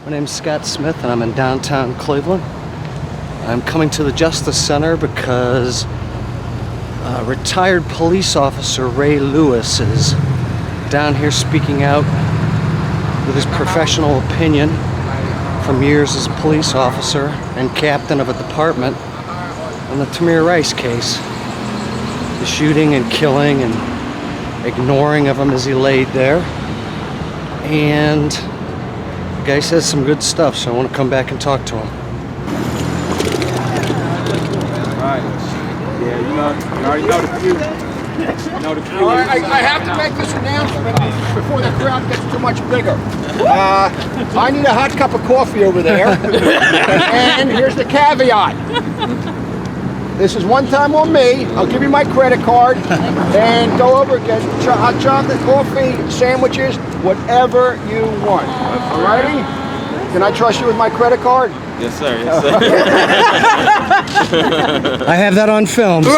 My name's Scott Smith and I'm in downtown Cleveland. I'm coming to the Justice Center because retired police officer Ray Lewis is down here speaking out with his professional opinion from years as a police officer and captain of a department on the Tamir case. The shooting and killing and ignoring of him as he laid there. And the guy says some good stuff, so I want to come back and talk to him. Alright. Yeah, you already know the few. I have to make this announcement before the crowd gets too much bigger. I need a hot cup of coffee over there. And here's the caveat. This is one time on me. I'll give you my credit card and go over and get hot chocolate, coffee, sandwiches, whatever you want. Alrighty? Can I trust you with my credit card? Yes, sir. Yes, sir. I have that on film. So.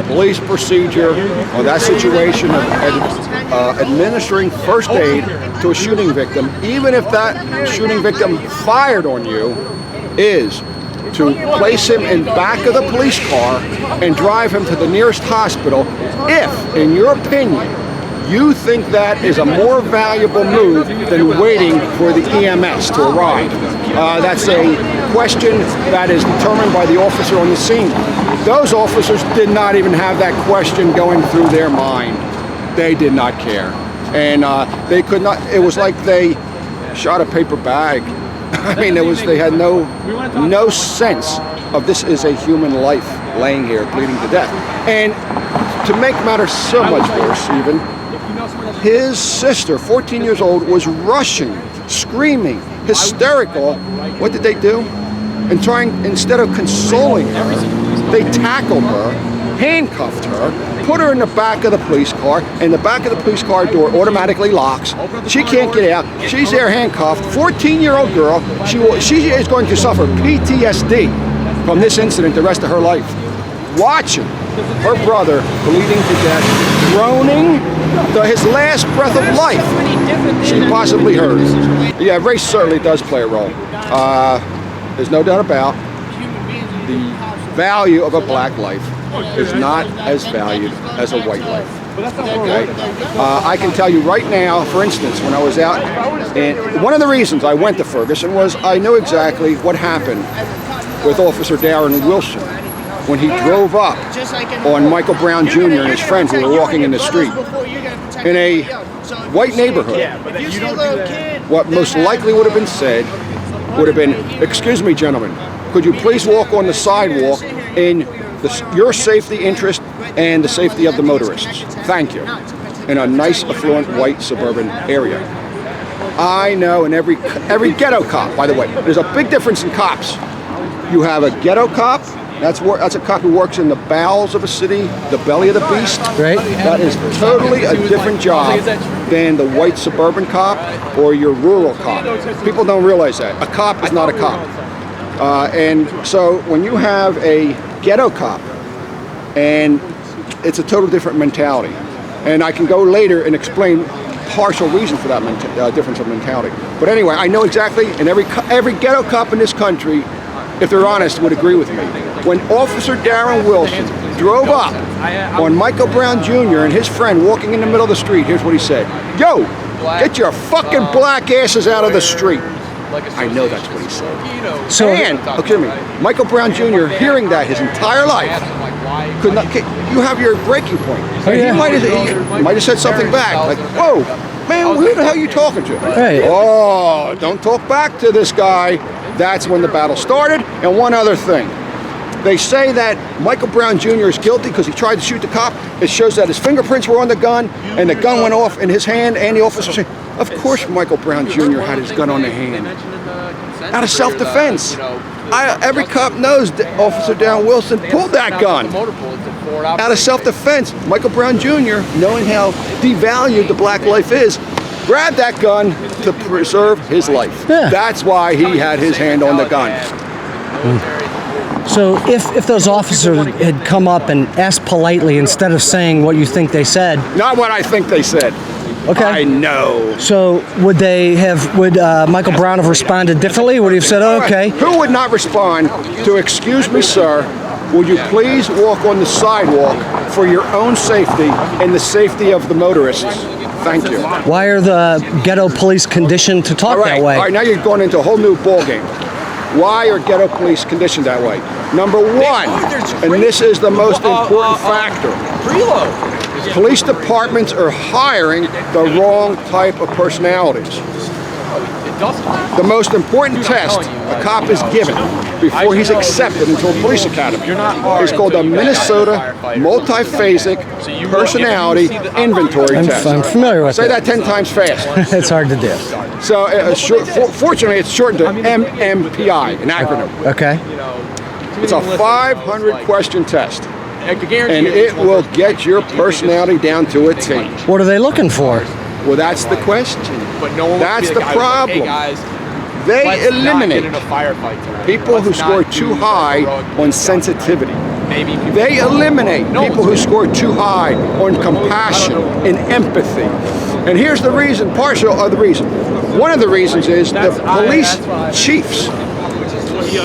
Police procedure on that situation of administering first aid to a shooting victim, even if that shooting victim fired on you, is to place him in back of the police car and drive him to the nearest hospital if, in your opinion, you think that is a more valuable move than waiting for the EMS to arrive. That's a question that is determined by the officer on the scene. Those officers did not even have that question going through their mind. They did not care. And they could not, it was like they shot a paper bag. I mean, they had no sense of this is a human life laying here bleeding to death. And to make matters so much worse even, his sister, 14 years old, was rushing, screaming, hysterical. What did they do? And instead of consoling her, they tackled her, handcuffed her, put her in the back of the police car, and the back of the police car door automatically locks. She can't get out. She's there handcuffed. 14-year-old girl. She is going to suffer PTSD from this incident the rest of her life. Watching her brother bleeding to death, groaning to his last breath of life she possibly heard. Yeah, race certainly does play a role. There's no doubt about the value of a black life is not as valued as a white life. Okay? I can tell you right now, for instance, when I was out, and one of the reasons I went to Ferguson was I knew exactly what happened with Officer Darren Wilson when he drove up on Michael Brown Jr. and his friends who were walking in the street in a white neighborhood. What most likely would have been said would have been, "Excuse me, gentlemen, could you please walk on the sidewalk in your safety interest and the safety of the motorists? Thank you." In a nice, affluent, white suburban area. I know in every ghetto cop, by the way, there's a big difference in cops. You have a ghetto cop. That's a cop who works in the bowels of a city, the belly of the beast. Right. That is totally a different job than the white suburban cop or your rural cop. People don't realize that. A cop is not a cop. And so when you have a ghetto cop, and it's a total different mentality. And I can go later and explain partial reason for that difference of mentality. But anyway, I know exactly, and every ghetto cop in this country, if they're honest, would agree with me. When Officer Darren Wilson drove up on Michael Brown Jr. and his friend walking in the middle of the street, here's what he said. "Yo, get your fucking black asses out of the street." I know that's what he said. So, and, excuse me, Michael Brown Jr., hearing that his entire life, could not. You have your breaking point. Oh, yeah. He might have said something back, like, "Whoa, man, who the hell are you talking to?" Hey. "Oh, don't talk back to this guy." That's when the battle started. And one other thing. They say that Michael Brown Jr. is guilty because he tried to shoot the cop. It shows that his fingerprints were on the gun, and the gun went off in his hand, and the officer said, of course Michael Brown Jr. had his gun on the hand. Out of self-defense. Every cop knows that Officer Darren Wilson pulled that gun. Out of self-defense. Michael Brown Jr., knowing how devalued the black life is, grabbed that gun to preserve his life. Yeah. That's why he had his hand on the gun. So if those officers had come up and asked politely instead of saying what you think they said. Not what I think they said. Okay. I know. So would Michael Brown have responded differently? Would he have said, oh, okay? Who would not respond to, excuse me, sir, would you please walk on the sidewalk for your own safety and the safety of the motorists? Thank you. Why are the ghetto police conditioned to talk that way? All right, now you're going into a whole new ballgame. Why are ghetto police conditioned that way? Number one, and this is the most important factor, police departments are hiring the wrong type of personalities. The most important test a cop is given before he's accepted into a police academy is called the Minnesota Multiphasic Personality Inventory Test. I'm familiar with it. Say that 10 times fast. It's hard to do. So, fortunately, it's shortened to MMPI, an acronym. Okay. It's a 500-question test, and it will get your personality down to a T. What are they looking for? Well, that's the question. That's the problem. They eliminate people who score too high on sensitivity. They eliminate people who score too high on compassion and empathy. And here's the reason, partial of the reason. One of the reasons is the police chiefs.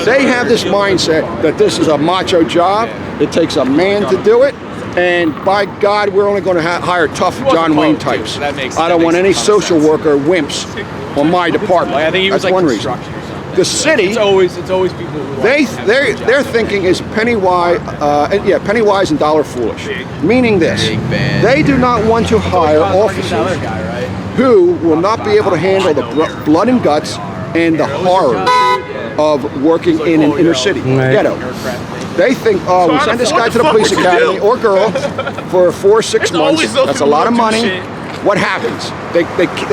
They have this mindset that this is a macho job. It takes a man to do it. And by God, we're only going to hire tough John Wayne types. I don't want any social worker wimps on my department. That's one reason. The city, it's always people who their thinking is penny wise and dollar foolish. Meaning this, they do not want to hire officers who will not be able to handle the blood and guts and the horror of working in an inner city ghetto. They think, oh, we send this guy to the police academy or girl for 4 or 6 months. That's a lot of money. What happens? They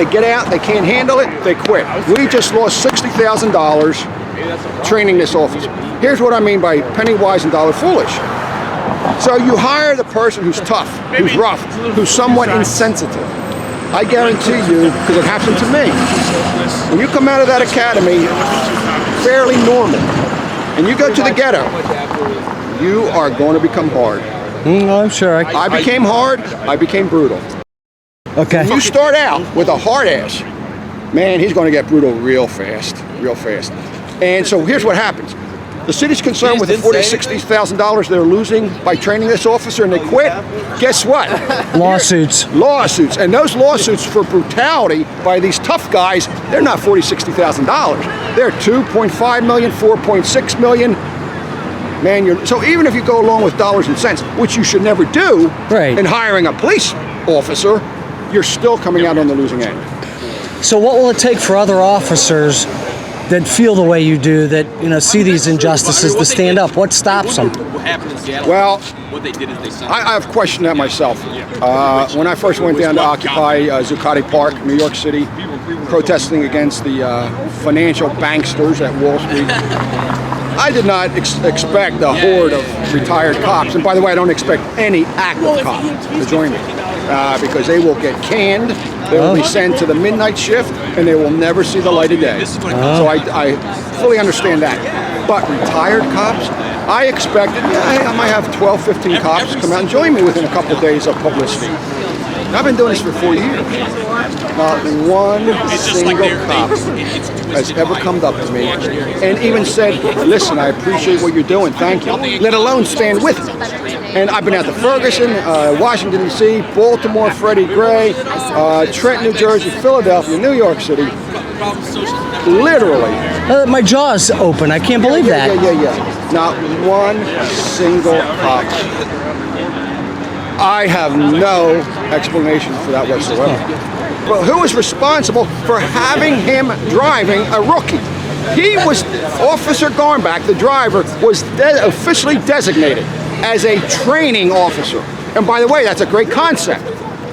get out, they can't handle it, they quit. We just lost $60,000 training this officer. Here's what I mean by penny wise and dollar foolish. So you hire the person who's tough, who's rough, who's somewhat insensitive. I guarantee you, because it happened to me, when you come out of that academy fairly normal, and you go to the ghetto, you are going to become hard. I'm sure. I became hard, I became brutal. Okay. When you start out with a hard ass, man, he's going to get brutal real fast, real fast. And so here's what happens. The city's concerned with the $40,000, $60,000 they're losing by training this officer and they quit. Guess what? Lawsuits. Lawsuits. And those lawsuits for brutality by these tough guys, they're not $40,000, $60,000. They're $2.5 million, $4.6 million. Man, so even if you go along with dollars and cents, which you should never do, in hiring a police officer, you're still coming out on the losing end. So what will it take for other officers that feel the way you do, that see these injustices, to stand up? What stops them? Well, I've questioned that myself. When I first went down to occupy Zuccotti Park, New York City, protesting against the financial banksters at Wall Street, I did not expect a horde of retired cops. And by the way, I don't expect any active cop to join me because they will get canned. They will be sent to the midnight shift, and they will never see the light of day. So I fully understand that. But retired cops, I expect, I might have 12, 15 cops come out and join me within a couple of days of publicity. I've been doing this for 4 years. Not one single cop has ever come up to me and even said, listen, I appreciate what you're doing, thank you, let alone stand with me. And I've been out to Ferguson, Washington, D.C., Baltimore, Freddie Gray, Trenton, New Jersey, Philadelphia, New York City. Literally. My jaw's open. I can't believe that. Yeah. Not one single cop. I have no explanation for that whatsoever. But who is responsible for having him driving a rookie? He was, Officer Garmback, the driver, was officially designated as a training officer. And by the way, that's a great concept,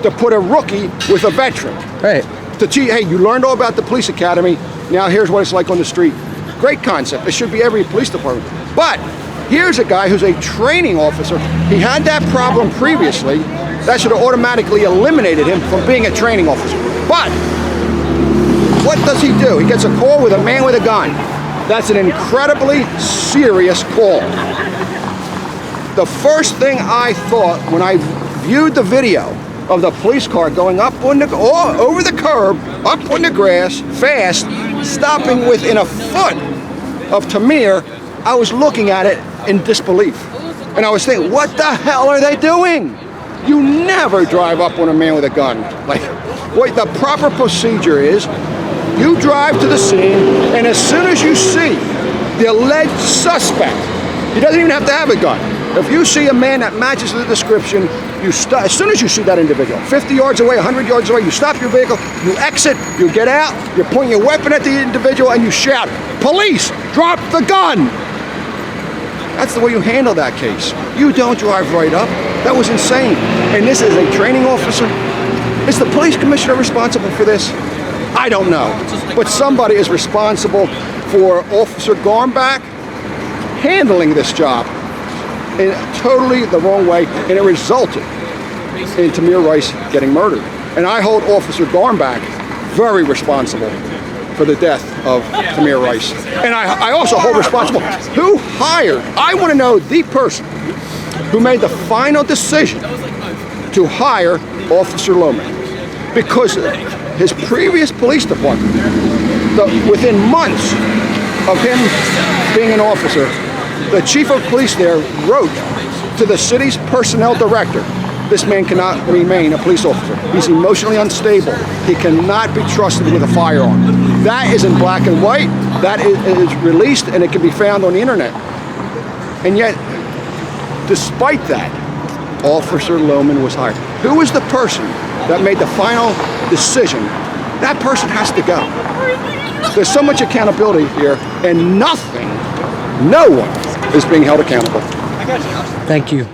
to put a rookie with a veteran. Right. To teach, hey, you learned all about the police academy, now here's what it's like on the street. Great concept. It should be every police department. But here's a guy who's a training officer. He had that problem previously. That should have automatically eliminated him from being a training officer. But what does he do? He gets a call with a man with a gun. That's an incredibly serious call. The first thing I thought when I viewed the video of the police car going up on the over the curb, up on the grass, fast, stopping within a foot of Tamir, I was looking at it in disbelief. And I was thinking, what the hell are they doing? You never drive up on a man with a gun. Like, what the proper procedure is, you drive to the scene, and as soon as you see the alleged suspect, he doesn't even have to have a gun. If you see a man that matches the description, you stop. As soon as you see that individual, 50 yards away, 100 yards away, you stop your vehicle, you exit, you get out, you point your weapon at the individual, and you shout, "Police, drop the gun!" That's the way you handle that case. You don't drive right up. That was insane. And this is a training officer. Is the police commissioner responsible for this? I don't know. But somebody is responsible for Officer Garmback handling this job in totally the wrong way, and it resulted in Tamir Rice getting murdered. And I hold Officer Garmback very responsible for the death of Tamir Rice. And I also hold responsible who hired, I want to know the person who made the final decision to hire Officer Loehmann. Because his previous police department, within months of him being an officer, the chief of police there wrote to the city's personnel director, "This man cannot remain a police officer. He's emotionally unstable. He cannot be trusted with a firearm." That is in black and white. That is released, and it can be found on the internet. And yet, despite that, Officer Loehmann was hired. Who was the person that made the final decision? That person has to go. There's so much accountability here, and no one is being held accountable. Thank you.